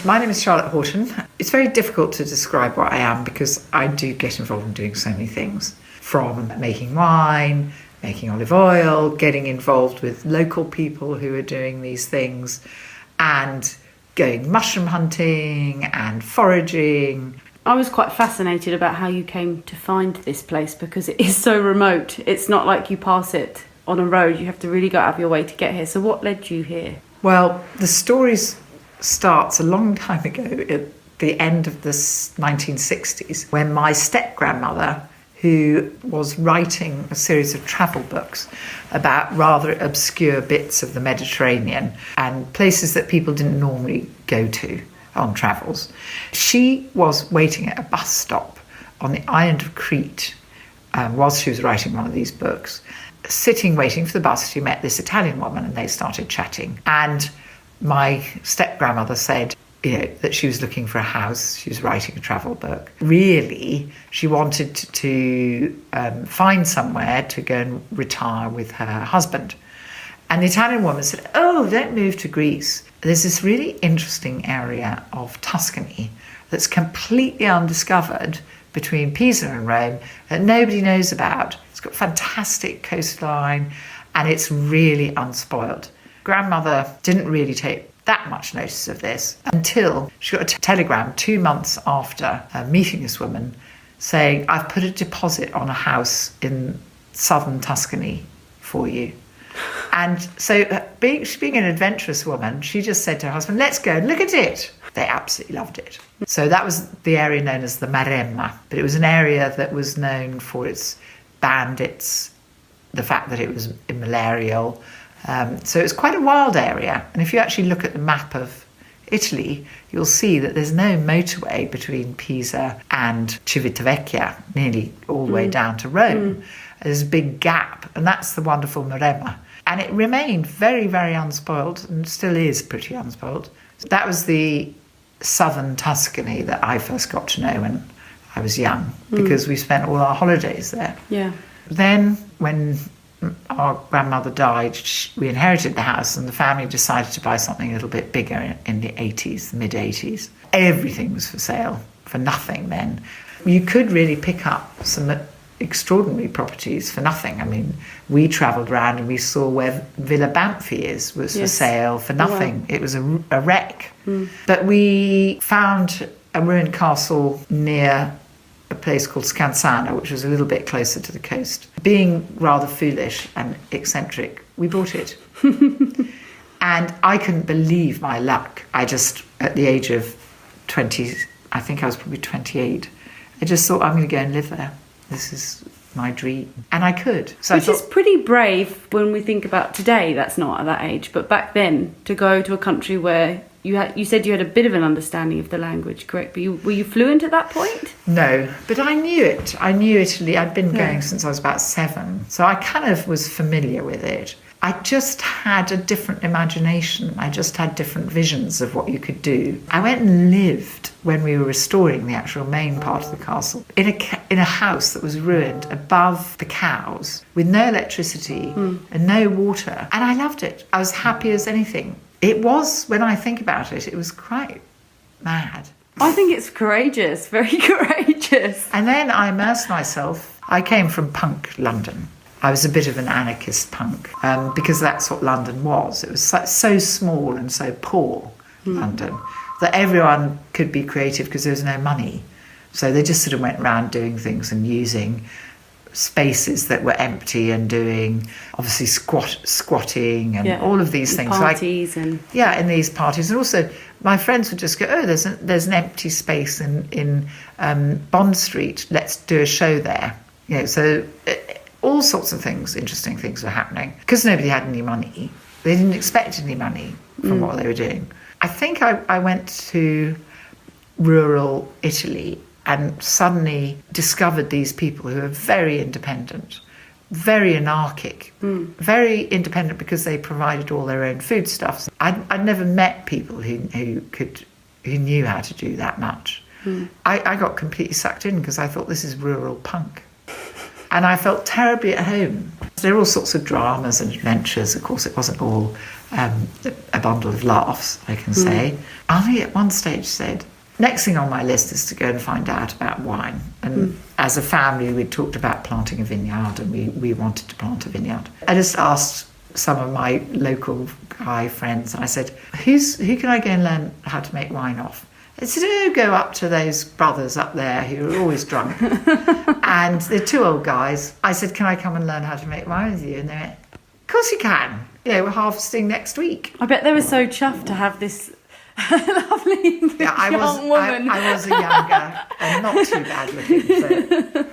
My name is Charlotte Horton. It's very difficult to describe what I am because I do get involved in doing so many things. From making wine, making olive oil, getting involved with local people who are doing these things, and going mushroom hunting and foraging. I was quite fascinated about how you came to find this place because it is so remote. It's not like you pass it on a road. You have to really go out of your way to get here. So what led you here? Well, the story starts a long time ago at the end of the 1960s when my step-grandmother, who was writing a series of travel books about rather obscure bits of the Mediterranean and places that people didn't normally go to on travels. She was waiting at a bus stop on the island of Crete whilst she was writing one of these books. Sitting waiting for the bus, she met this Italian woman and they started chatting. And my step-grandmother said, that she was looking for a house. She was writing a travel book. Really, she wanted to find somewhere to go and retire with her husband. And the Italian woman said, oh, don't move to Greece. There's this really interesting area of Tuscany that's completely undiscovered between Pisa and Rome that nobody knows about. It's got fantastic coastline and it's really unspoiled. Grandmother didn't really take that much notice of this until she got a telegram 2 months after meeting this woman saying, I've put a deposit on a house in southern Tuscany for you. And so being an adventurous woman, she just said to her husband, let's go and look at it. They absolutely loved it. So that was the area known as the Maremma, but it was an area that was known for its bandits, the fact that it was malarial. So it's quite a wild area. And if you actually look at the map of Italy, you'll see that there's no motorway between Pisa and Civitavecchia, nearly all the way down to Rome. There's a big gap, and that's the wonderful Maremma. And it remained very, very unspoiled, and still is pretty unspoiled. That was the southern Tuscany that I first got to know when I was young, because we spent all our holidays there. Yeah. Then, when our grandmother died, we inherited the house and the family decided to buy something a little bit bigger in the 80s, the mid-80s. Everything was for sale, for nothing then. You could really pick up some extraordinary properties for nothing. I mean, we travelled around and we saw where Villa Banfi was for sale for nothing. Wow. It was a wreck. But we found a ruined castle near a place called Scansano, which was a little bit closer to the coast. Being rather foolish and eccentric, we bought it. And I couldn't believe my luck. I just, at the age of 20, I think I was probably 28, I just thought, I'm going to go and live there. This is my dream. And I could. So Which is pretty brave when we think about today. That's not at that age. But back then, to go to a country where you said you had a bit of an understanding of the language, correct? But were you fluent at that point? No, but I knew it. I knew Italy. I'd been going since I was about 7. So I kind of was familiar with it. I just had a different imagination. I just had different visions of what you could do. I went and lived, when we were restoring the actual main part of the castle, in a house that was ruined above the cows with no electricity and no water. And I loved it. I was happy as anything. It was, when I think about it, it was quite mad. I think it's courageous, very courageous. And then I immersed myself. I came from punk London. I was a bit of an anarchist punk because that's what London was. It was so small and so poor, London, that everyone could be creative because there was no money. So they just sort of went around doing things and using spaces that were empty and doing, obviously, squatting and all of these things. Parties in these parties. And also, my friends would just go, oh, there's an empty space in Bond Street. Let's do a show there. So all sorts of things, interesting things were happening. Because nobody had any money. They didn't expect any money from what they were doing. I think I went to rural Italy and suddenly discovered these people who are very independent, very anarchic, very independent because they provided all their own foodstuffs. I'd never met people who knew how to do that much. I got completely sucked in because I thought, this is rural punk. And I felt terribly at home. There are all sorts of dramas and adventures. Of course, it wasn't all a bundle of laughs, I can say. I, at one stage, said, next thing on my list is to go and find out about wine. And as a family, we'd talked about planting a vineyard, and we wanted to plant a vineyard. I just asked some of my local guy friends, and I said, who can I go and learn how to make wine off? They said, oh, go up to those brothers up there who are always drunk. And they're two old guys. I said, can I come and learn how to make wine with you? And they went, of course you can. We're harvesting next week. I bet they were so chuffed to have this lovely young woman. I was a younger and not too bad looking. So.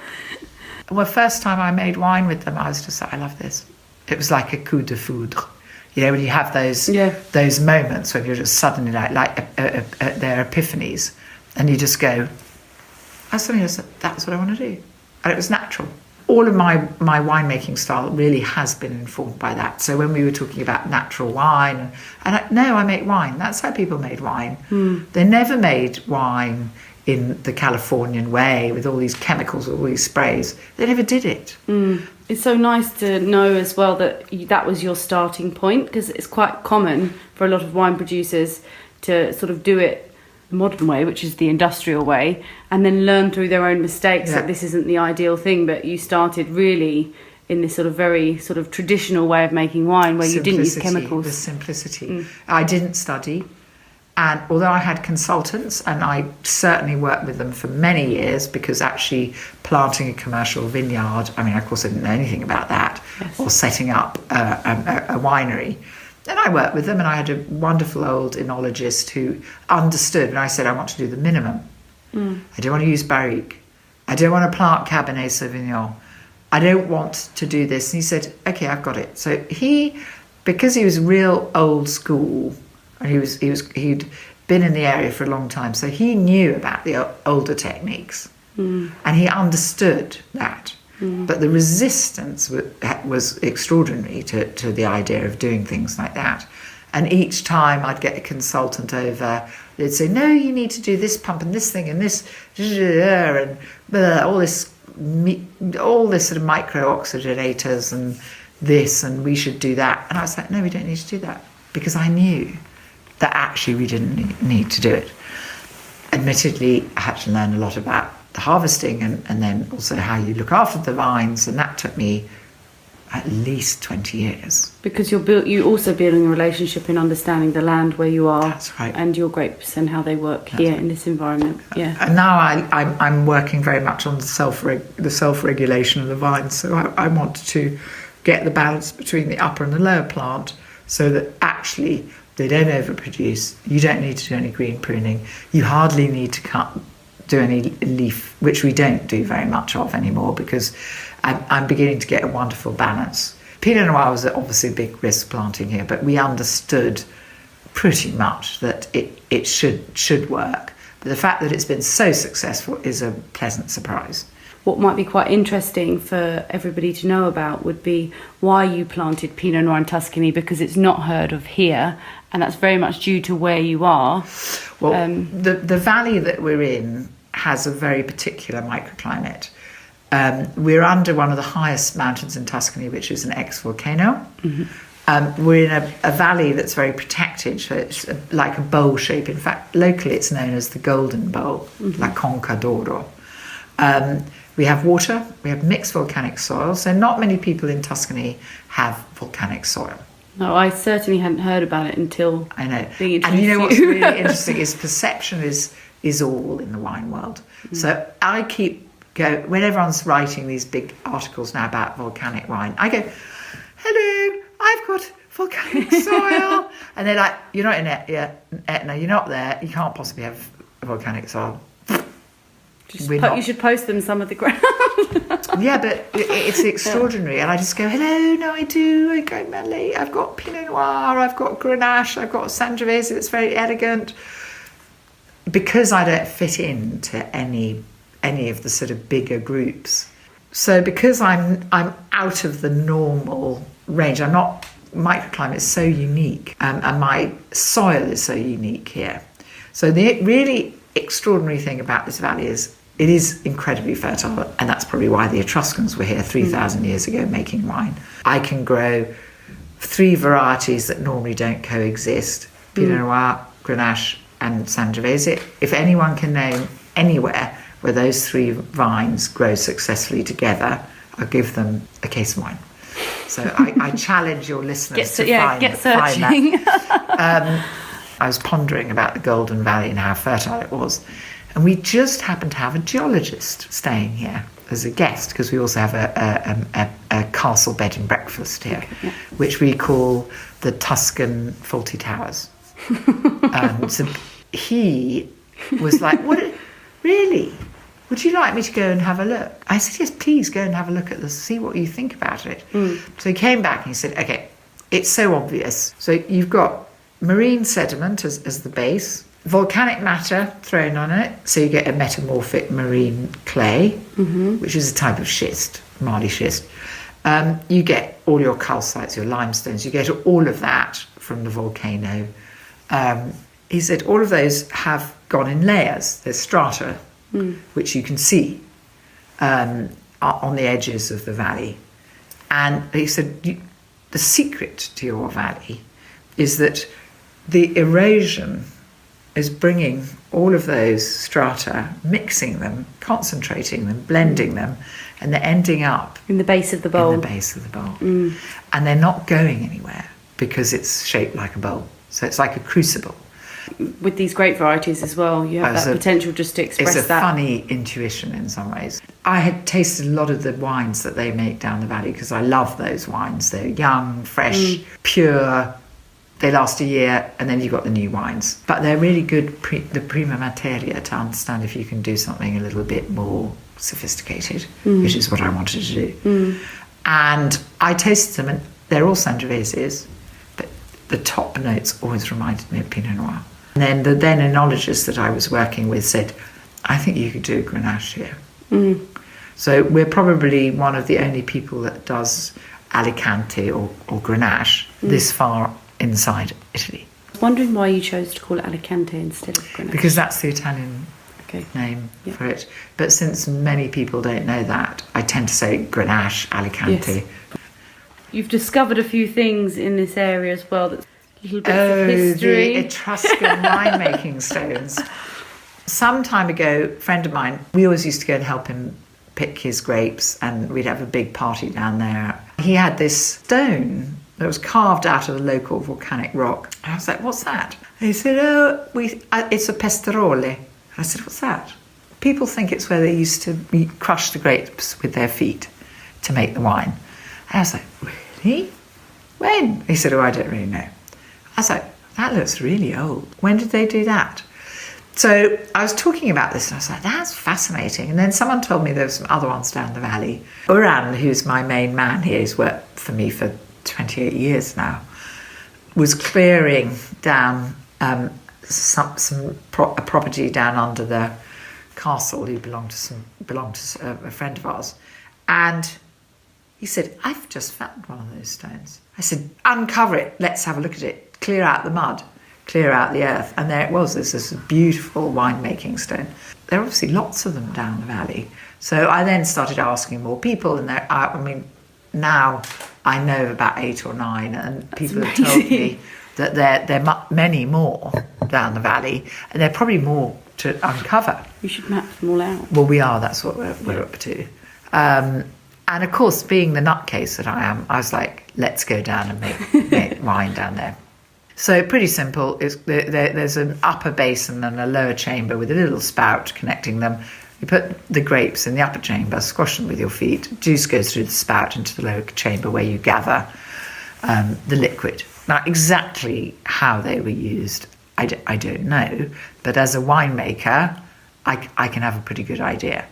Well, first time I made wine with them, I was just like, I love this. It was like a coup de foudre. When you have those moments when you're just suddenly like their epiphanies, and you just go, that's what I want to do. And it was natural. All of my winemaking style really has been informed by that. So when we were talking about natural wine, I make wine. That's how people made wine. They never made wine in the Californian way with all these chemicals, all these sprays. They never did it. It's so nice to know as well that was your starting point, because it's quite common for a lot of wine producers to sort of do it the modern way, which is the industrial way, and then learn through their own mistakes that this isn't the ideal thing. But you started really in this sort of very sort of traditional way of making wine, where you didn't use chemicals. The simplicity. I didn't study. And although I had consultants, and I certainly worked with them for many years, because actually planting a commercial vineyard, of course I didn't know anything about that, or setting up a winery. And I worked with them, and I had a wonderful old enologist who understood. And I said, I want to do the minimum. I don't want to use barrique. I don't want to plant Cabernet Sauvignon. I don't want to do this. And he said, okay, I've got it. So because he was real old school, and he'd been in the area for a long time, so he knew about the older techniques, and he understood that. But the resistance was extraordinary to the idea of doing things like that. And each time I'd get a consultant over, they'd say, no, you need to do this pump and this thing and this, and all this sort of micro-oxygenators and this, and we should do that. And I was like, no, we don't need to do that, because I knew that actually we didn't need to do it. Admittedly, I had to learn a lot about the harvesting and then also how you look after the vines, and that took me at least 20 years. Because you're also building a relationship in understanding the land where you are. That's right. And your grapes and how they work here in this environment. Yeah. And now I'm working very much on the self-regulation of the vines. So I wanted to get the balance between the upper and the lower plant, so that actually they don't overproduce. You don't need to do any green pruning. You hardly need to do any leaf, which we don't do very much of anymore, because I'm beginning to get a wonderful balance. Pinot Noir was obviously a big risk planting here, but we understood pretty much that it should work. But the fact that it's been so successful is a pleasant surprise. What might be quite interesting for everybody to know about would be why you planted Pinot Noir in Tuscany, because it's not heard of here, and that's very much due to where you are. Well, the valley that we're in has a very particular microclimate. We're under one of the highest mountains in Tuscany, which is an ex-volcano. We're in a valley that's very protected, so it's like a bowl shape. In fact, locally it's known as the Golden Bowl, La Conca d'Oro. We have water, we have mixed volcanic soil, so not many people in Tuscany have volcanic soil. No, I certainly hadn't heard about it until I know. being introduced. And you know what's really interesting is perception is all in the wine world. So I keep when everyone's writing these big articles now about volcanic wine, I go, hello, I've got volcanic soil. And they're like, you're not in Etna, you're not there, you can't possibly have volcanic soil. You should post them some of the ground. Yeah, but it's extraordinary. And I just go, hello, no, I do. I go, Melly, I've got Pinot Noir, I've got Grenache, I've got Sangiovese, it's very elegant. Because I don't fit into any of the sort of bigger groups. So because I'm out of the normal range, microclimate is so unique, and my soil is so unique here. So the really extraordinary thing about this valley is It is incredibly fertile, and that's probably why the Etruscans were here 3,000 years ago making wine. I can grow 3 varieties that normally don't coexist: Pinot Noir, Grenache, and Sangiovese. If anyone can name anywhere where those 3 vines grow successfully together, I'll give them a case of wine. So I challenge your listeners to find searching. that. I was pondering about the Golden Valley and how fertile it was. And we just happened to have a geologist staying here as a guest, because we also have a castle bed and breakfast here, which we call the Tuscan Faulty Towers. So he was like, really? Would you like me to go and have a look? I said, yes, please go and have a look at this, see what you think about it. So he came back and he said, okay, it's so obvious. So you've got marine sediment as the base, volcanic matter thrown on it, so you get a metamorphic marine clay, which is a type of schist, marly schist. You get all your calcites, your limestones, you get all of that from the volcano. He said all of those have gone in layers. There's strata, which you can see on the edges of the valley. And he said the secret to your valley is that the erosion is bringing all of those strata, mixing them, concentrating them, blending them, and they're ending up in the base of the bowl. And they're not going anywhere because it's shaped like a bowl. So it's like a crucible. With these grape varieties as well, you have that potential just to express that. It's a funny intuition in some ways. I had tasted a lot of the wines that they make down the valley because I love those wines. They're young, fresh, pure. They last a year, and then you've got the new wines. But they're really good, the prima materia, to understand if you can do something a little bit more sophisticated, which is what I wanted to do. And I tasted them, and they're all Sangioveses, but the top notes always reminded me of Pinot Noir. And then the then enologist that I was working with said, I think you could do a Grenache here. So we're probably one of the only people that does Alicante or Grenache this far inside Italy. I was wondering why you chose to call it Alicante instead of Grenache. Because that's the Italian name for it. But since many people don't know that, I tend to say Grenache, Alicante. Yes. You've discovered a few things in this area as well, that's little bits of history. The Etruscan winemaking stones. Some time ago, a friend of mine, we always used to go and help him pick his grapes, and we'd have a big party down there. He had this stone that was carved out of the local volcanic rock. And I was like, what's that? And he said, it's a pesterole. I said, what's that? People think it's where they used to crush the grapes with their feet to make the wine. And I was like, really? When? He said, I don't really know. I was like, that looks really old. When did they do that? So I was talking about this and I was like, that's fascinating. And then someone told me there were some other ones down the valley. Uran, who's my main man here, who's worked for me for 28 years now, was clearing down a property down under the castle. He belonged to a friend of ours. And he said, I've just found one of those stones. I said, uncover it, let's have a look at it, clear out the mud, clear out the earth. And there it was, this beautiful winemaking stone. There are obviously lots of them down the valley. So I then started asking more people, and now I know about 8 or 9, and people have told me that there are many more down the valley, and there are probably more to uncover. You should map them all out. Well, we are, that's what we're up to. And of course, being the nutcase that I am, I was like, let's go down and make wine down there. So pretty simple. There's an upper basin and a lower chamber with a little spout connecting them. You put the grapes in the upper chamber, squash them with your feet. Juice goes through the spout into the lower chamber where you gather the liquid. Now, exactly how they were used, I don't know. But as a winemaker, I can have a pretty good idea.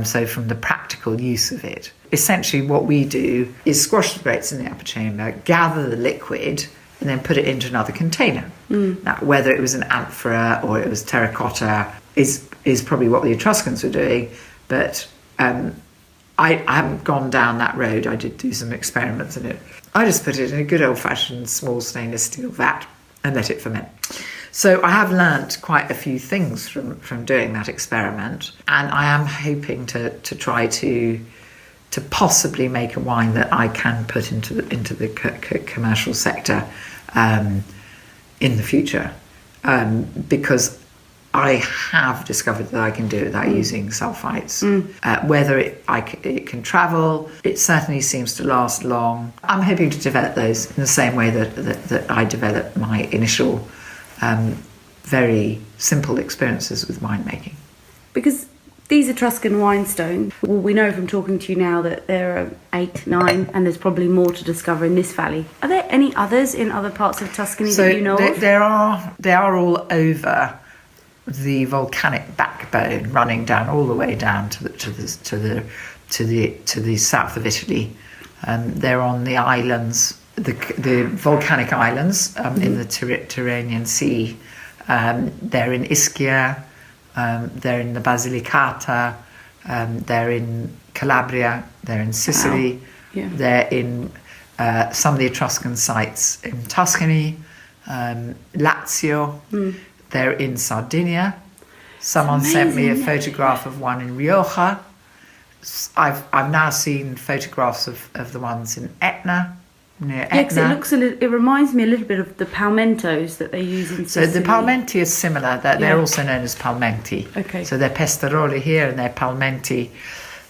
So from the practical use of it, essentially what we do is squash the grapes in the upper chamber, gather the liquid, and then put it into another container. Now, whether it was an amphora or it was terracotta is probably what the Etruscans were doing, but I haven't gone down that road. I did do some experiments in it. I just put it in a good old-fashioned small stainless steel vat and let it ferment. So I have learnt quite a few things from doing that experiment, and I am hoping to try to possibly make a wine that I can put into the commercial sector in the future, because I have discovered that I can do it without using sulfites. Whether it can travel, it certainly seems to last long. I'm hoping to develop those in the same way that I developed my initial very simple experiences with winemaking. Because these Etruscan wine stones, well, we know from talking to you now that there are 8, 9, and there's probably more to discover in this valley. Are there any others in other parts of Tuscany that you know of? There are all over the volcanic backbone, running down all the way down to the south of Italy. They're on the islands, the volcanic islands in the Tyrrhenian Sea. They're in Ischia. They're in the Basilicata. They're in Calabria. They're in Sicily. Wow. Yeah. They're in some of the Etruscan sites in Tuscany, Lazio. They're in Sardinia. Someone sent me a photograph of one in Rioja. I've now seen photographs of the ones in Etna, near Etna. Yeah, because it reminds me a little bit of the palmentos that they use in Sicily. So the palmenti is similar. They're also known as palmenti. Okay. So they're pestaroli here and they're palmenti.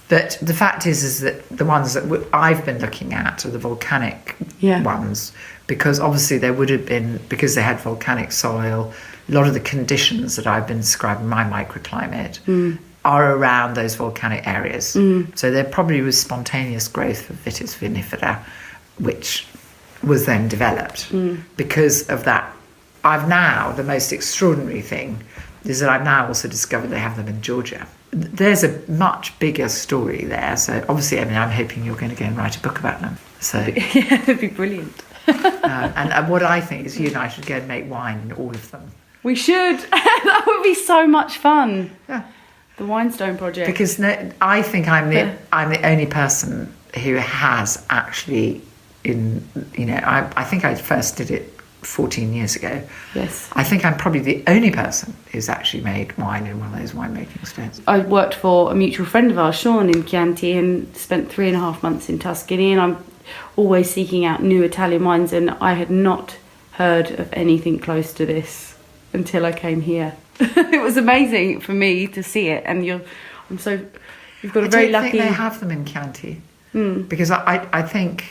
But the fact is that the ones that I've been looking at are the volcanic ones, because obviously there would have been, because they had volcanic soil, a lot of the conditions that I've been describing my microclimate are around those volcanic areas. So there probably was spontaneous growth of Vitis vinifera, which was then developed. Because of that, the most extraordinary thing is that I've now also discovered they have them in Georgia. There's a much bigger story there. So obviously, I'm hoping you're going to go and write a book about them. So yeah, that'd be brilliant. and what I think is you and I should go and make wine in all of them. We should. That would be so much fun. Yeah. The Winestone project. Because I think I'm the only person who has actually I think I first did it 14 years ago. Yes. I think I'm probably the only person who's actually made wine in one of those winemaking stones. I worked for a mutual friend of ours, Sean, in Chianti, and spent 3.5 months in Tuscany, and I'm always seeking out new Italian wines, and I had not heard of anything close to this until I came here. It was amazing for me to see it, and you've got a very lucky... I don't think they have them in Chianti, because I think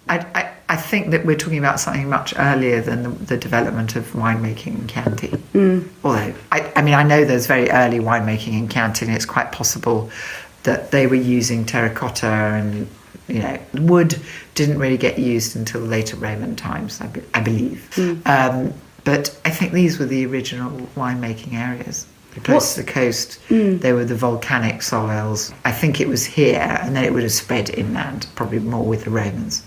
that we're talking about something much earlier than the development of winemaking in Chianti. Although, I know there's very early winemaking in Chianti, and it's quite possible that they were using terracotta, and wood didn't really get used until later Roman times, I believe. But I think these were the original winemaking areas. Close to the coast, they were the volcanic soils. I think it was here, and then it would have spread inland, probably more with the Romans.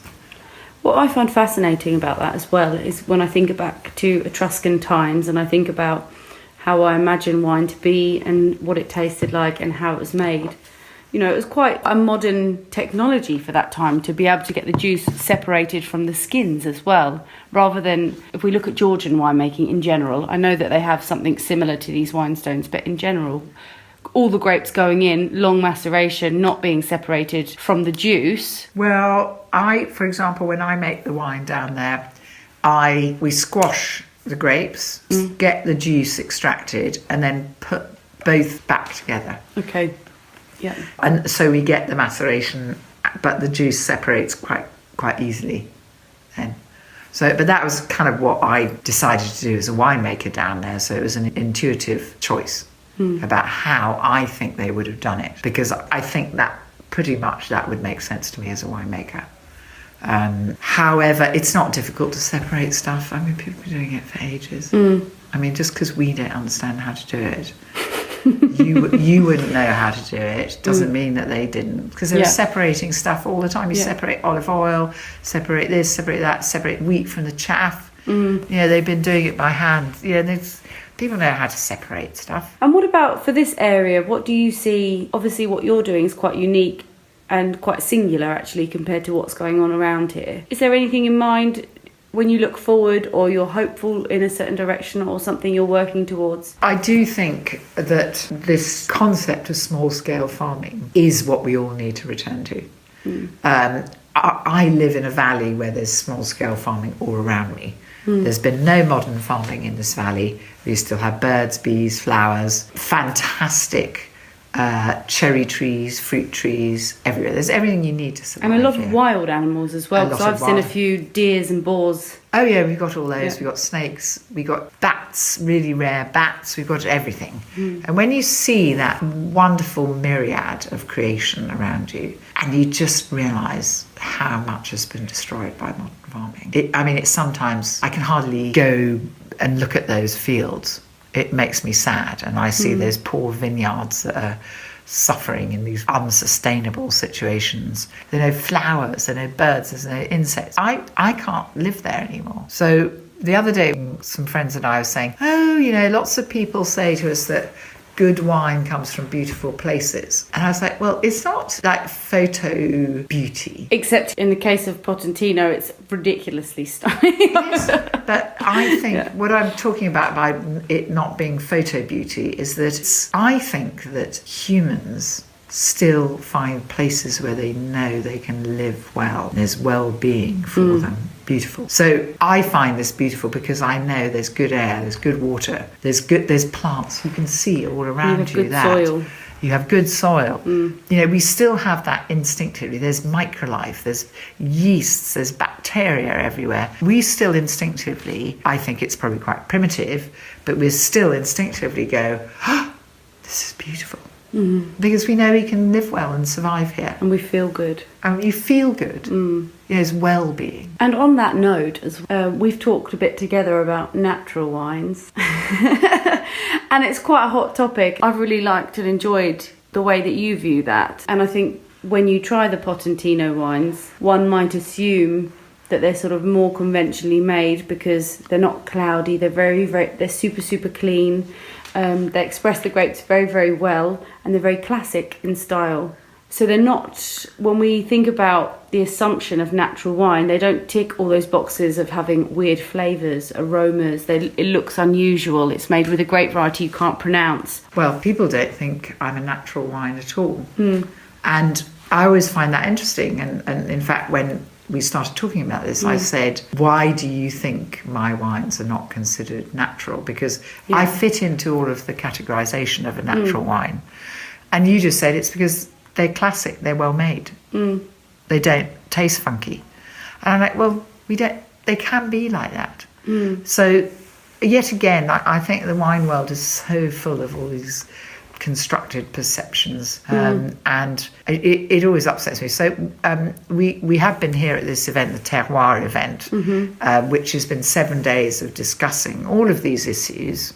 What I find fascinating about that as well is when I think back to Etruscan times, and I think about how I imagine wine to be and what it tasted like and how it was made. It was quite a modern technology for that time to be able to get the juice separated from the skins as well, rather than, if we look at Georgian winemaking in general, I know that they have something similar to these wine stones, but in general, all the grapes going in, long maceration, not being separated from the juice. Well, for example, when I make the wine down there, we squash the grapes, get the juice extracted, and then put both back together. Okay. Yeah. And so we get the maceration, but the juice separates quite easily then. But that was kind of what I decided to do as a winemaker down there. So it was an intuitive choice about how I think they would have done it, because I think that pretty much that would make sense to me as a winemaker. However, it's not difficult to separate stuff. I mean, people have been doing it for ages. I mean, just because we don't understand how to do it, you wouldn't know how to do it, doesn't mean that they didn't, because they were separating stuff all the time. You separate olive oil, separate this, separate that, separate wheat from the chaff. They've been doing it by hand. People know how to separate stuff. And what about for this area? What do you see? Obviously what you're doing is quite unique and quite singular actually compared to what's going on around here. Is there anything in mind when you look forward, or you're hopeful in a certain direction, or something you're working towards? I do think that this concept of small-scale farming is what we all need to return to. I live in a valley where there's small-scale farming all around me. There's been no modern farming in this valley. We still have birds, bees, flowers, fantastic cherry trees, fruit trees, everywhere. There's everything you need to survive. And a lot here. of wild animals as well, because I've seen a few deers and boars. Oh yeah, we've got all those. Yeah. We've got snakes, we've got bats, really rare bats, we've got everything. And when you see that wonderful myriad of creation around you, and you just realise how much has been destroyed by modern farming. It's sometimes, I can hardly go and look at those fields. It makes me sad, and I see those poor vineyards that are suffering in these unsustainable situations. There are no flowers, there are no birds, there's no insects. I can't live there anymore. So the other day, some friends and I were saying, lots of people say to us that good wine comes from beautiful places. And I was like, well, it's not like photo beauty. Except in the case of Potentino, it's ridiculously stunning. Yes, but I think what I'm talking about by it not being photo beauty is that I think that humans still find places where they know they can live well. There's well-being for them. Beautiful. So I find this beautiful because I know there's good air, there's good water, there's plants you can see all around you. Good soil. You have good soil. We still have that instinctively. There's microlife, there's yeasts, there's bacteria everywhere. We still instinctively, I think it's probably quite primitive, but we still instinctively go, this is beautiful. Because we know we can live well and survive here. And we feel good. And you feel good. It's well-being. And on that note, we've talked a bit together about natural wines. And it's quite a hot topic. I've really liked and enjoyed the way that you view that. And I think when you try the Potentino wines, one might assume that they're sort of more conventionally made because they're not cloudy, they're super, super clean. They express the grapes very, very well, and they're very classic in style. So they're not, when we think about the assumption of natural wine, they don't tick all those boxes of having weird flavours, aromas. It looks unusual. It's made with a grape variety you can't pronounce. Well, people don't think I'm a natural wine at all. And I always find that interesting. And in fact, when we started talking about this, I said, why do you think my wines are not considered natural? Because I fit into all of the categorisation of a natural wine. And you just said it's because they're classic, they're well made. They don't taste funky. And I'm like, well, they can be like that. So yet again, I think the wine world is so full of all these constructed perceptions, and it always upsets me. So we have been here at this event, the Terroir event, which has been 7 days of discussing all of these issues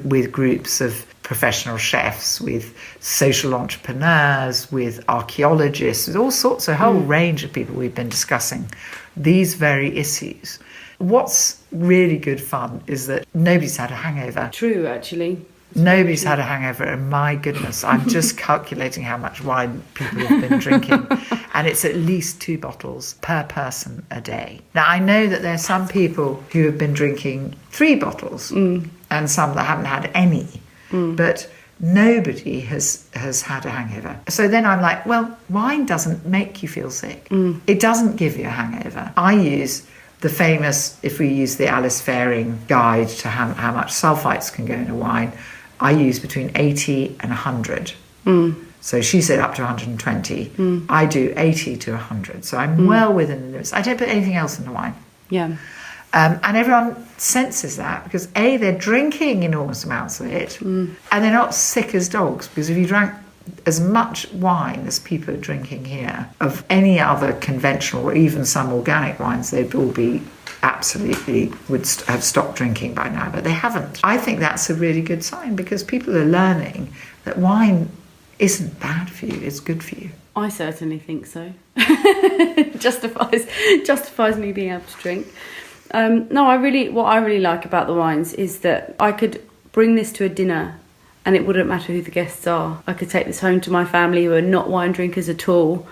with groups of professional chefs, with social entrepreneurs, with archaeologists, with all sorts, a whole range of people. We've been discussing these very issues. What's really good fun is that nobody's had a hangover. True, actually. Nobody's had a hangover, and my goodness, I'm just calculating how much wine people have been drinking, and it's at least 2 bottles per person a day. Now, I know that there are some people who have been drinking 3 bottles and some that haven't had any, but nobody has had a hangover. So then I'm like, well, wine doesn't make you feel sick. It doesn't give you a hangover. I use the famous, if we use the Alice Faring guide to how much sulfites can go in a wine, I use between 80 and 100. So she said up to 120. I do 80 to 100. So I'm well within the limits. I don't put anything else in the wine. Yeah. And everyone senses that because A, they're drinking enormous amounts of it, and they're not sick as dogs, because if you drank as much wine as people are drinking here of any other conventional or even some organic wines, they'd all be absolutely would have stopped drinking by now, but they haven't. I think that's a really good sign, because people are learning that wine isn't bad for you, it's good for you. I certainly think so. justifies me being able to drink. What I really like about the wines is that I could bring this to a dinner and it wouldn't matter who the guests are. I could take this home to my family who are not wine drinkers at all.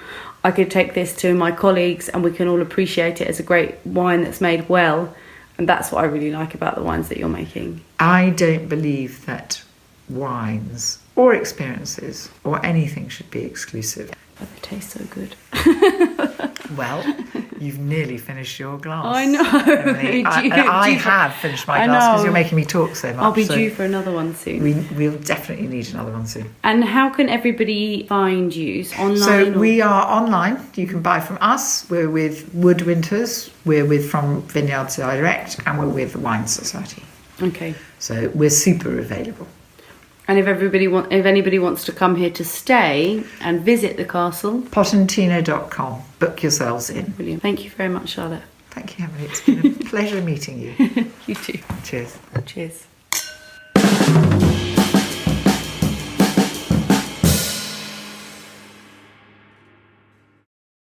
I could take this to my colleagues and we can all appreciate it as a great wine that's made well. And that's what I really like about the wines that you're making. I don't believe that wines or experiences or anything should be exclusive. But they taste so good. Well, you've nearly finished your glass. I know. Emily. I have finished my glass because you're making me talk so much. I'll be due for another one soon. We'll definitely need another one soon. And how can everybody find you? Online? So we are online. You can buy from us. We're with Woodwinters. We're with From Vineyards Direct, and we're with the Wine Society. Okay. So we're super available. And if anybody wants to come here to stay and visit the castle, Potentino.com. Book yourselves in. brilliant. Thank you very much, Charlotte. Thank you, Emily. It's been a pleasure meeting you. You too. Cheers. Cheers.